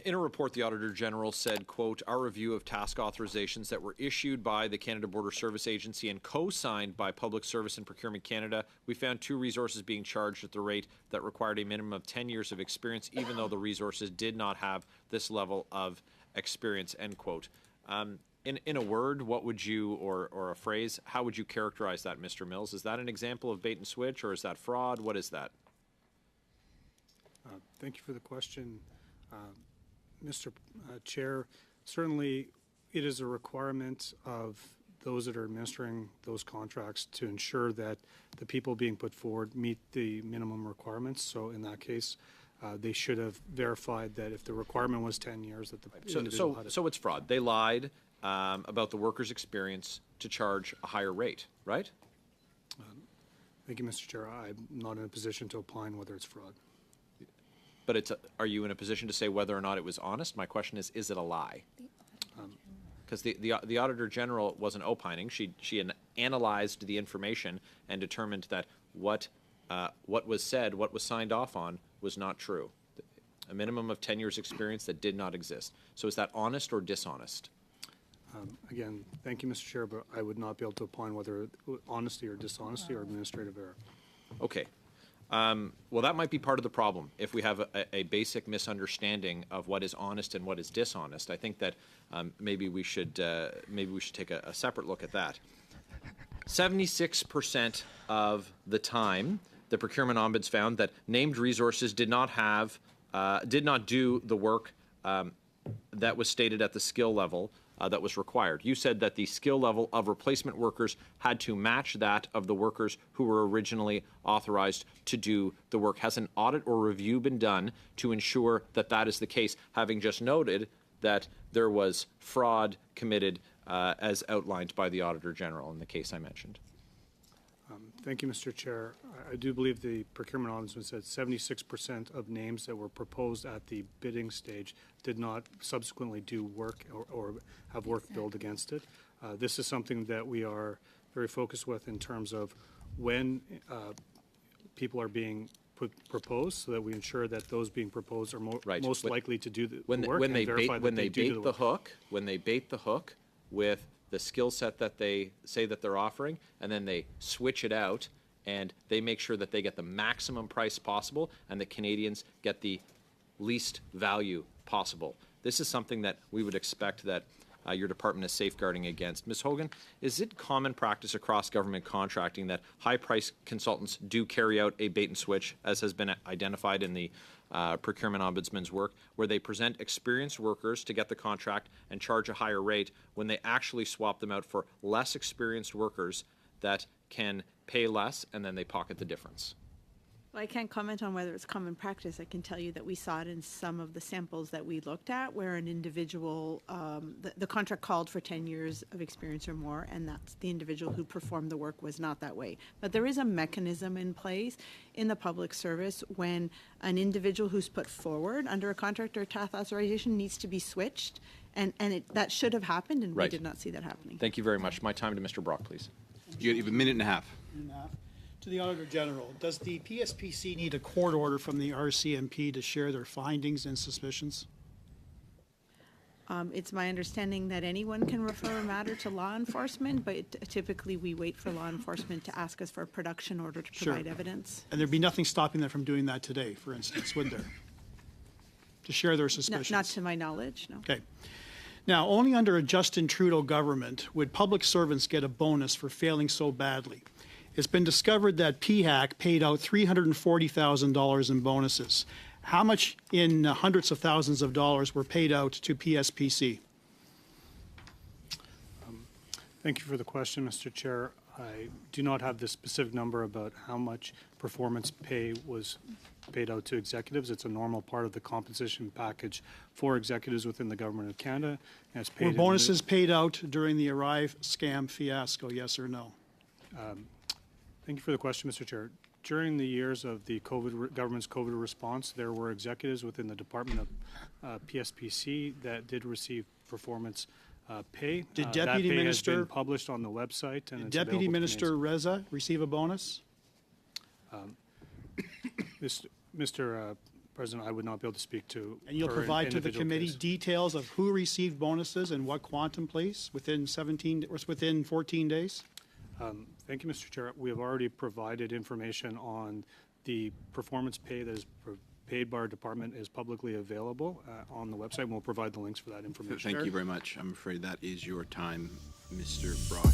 In a report, the Auditor General said, quote, "Our review of task authorizations that were issued by the Canada Border Service Agency and co-signed by Public Service and Procurement Canada, we found 2 resources being charged at the rate that required a minimum of 10 years of experience, even though the resources did not have this level of experience," end quote. In a word, what would you, or a phrase, how would you characterize that, Mr. Mills? Is that an example of bait and switch, or is that fraud? What is that? Thank you for the question, Mr. Chair. Certainly, it is a requirement of those that are administering those contracts to ensure that the people being put forward meet the minimum requirements. So in that case, they should have verified that if the requirement was 10 years, that the individual had it. So it's fraud. They lied about the worker's experience to charge a higher rate, right? Thank you, Mr. Chair. I'm not in a position to opine whether it's fraud. But are you in a position to say whether or not it was honest? My question is it a lie? Because the Auditor General wasn't opining. She analyzed the information and determined that what was said, what was signed off on, was not true. A minimum of 10 years experience that did not exist. So is that honest or dishonest? Again, thank you, Mr. Chair, but I would not be able to opine whether honesty or dishonesty or administrative error. Okay. Well, that might be part of the problem. If we have a basic misunderstanding of what is honest and what is dishonest, I think that maybe we should take a separate look at that. 76% of the time, the procurement ombuds found that named resources did not do the work that was stated at the skill level that was required. You said that the skill level of replacement workers had to match that of the workers who were originally authorized to do the work. Has an audit or review been done to ensure that that is the case, having just noted that there was fraud committed as outlined by the Auditor General in the case I mentioned? Thank you, Mr. Chair. I do believe the procurement ombudsman said 76% of names that were proposed at the bidding stage did not subsequently do work or have work billed against it. This is something that we are very focused with in terms of when people are being proposed, so that we ensure that those being proposed are most likely to do the work when they bait the hook with the skill set that they say that they're offering, and then they switch it out and they make sure that they get the maximum price possible and the Canadians get the least value possible. This is something that we would expect that your department is safeguarding against. Ms. Hogan, is it common practice across government contracting that high-priced consultants do carry out a bait and switch, as has been identified in the procurement ombudsman's work, where they present experienced workers to get the contract and charge a higher rate when they actually swap them out for less experienced workers that can pay less, and then they pocket the difference? Well, I can't comment on whether it's common practice. I can tell you that we saw it in some of the samples that we looked at, where an individual, the contract called for 10 years of experience or more, and that's the individual who performed the work was not that way. But there is a mechanism in place in the public service when an individual who's put forward under a contract or task authorization needs to be switched, and that should have happened, and we did not see that happening. Thank you very much. My time to Mr. Brock, please. You have a minute and a half. To the Auditor General, does the PSPC need a court order from the RCMP to share their findings and suspicions? It's my understanding that anyone can refer a matter to law enforcement, but typically we wait for law enforcement to ask us for a production order to provide evidence. And there'd be nothing stopping them from doing that today, for instance, would there? To share their suspicions? Not to my knowledge, no. Okay. Now, only under a Justin Trudeau government would public servants get a bonus for failing so badly. It's been discovered that PACP paid out $340,000 in bonuses. How much in hundreds of thousands of dollars were paid out to PSPC? Thank you for the question, Mr. Chair. I do not have the specific number about how much performance pay was paid out to executives. It's a normal part of the compensation package for executives within the Government of Canada. And it's paid. Were bonuses paid out during the ArriveSCAM fiasco, yes or no? Thank you for the question, Mr. Chair. During the years of the government's COVID response, there were executives within the Department of PSPC that did receive performance pay. Did Deputy that pay Minister has been published on the website? And did Deputy Minister Reza receive a bonus? Mr. President, I would not be able to speak to. And you'll per provide to the individual committee case. details of who received bonuses and what quantum, please, within 14 days? Thank you, Mr. Chair. We have already provided information on the performance pay that is paid by our department is publicly available on the website, and we'll provide the links for that information. Thank you very much. I'm afraid that is your time, Mr. Brock.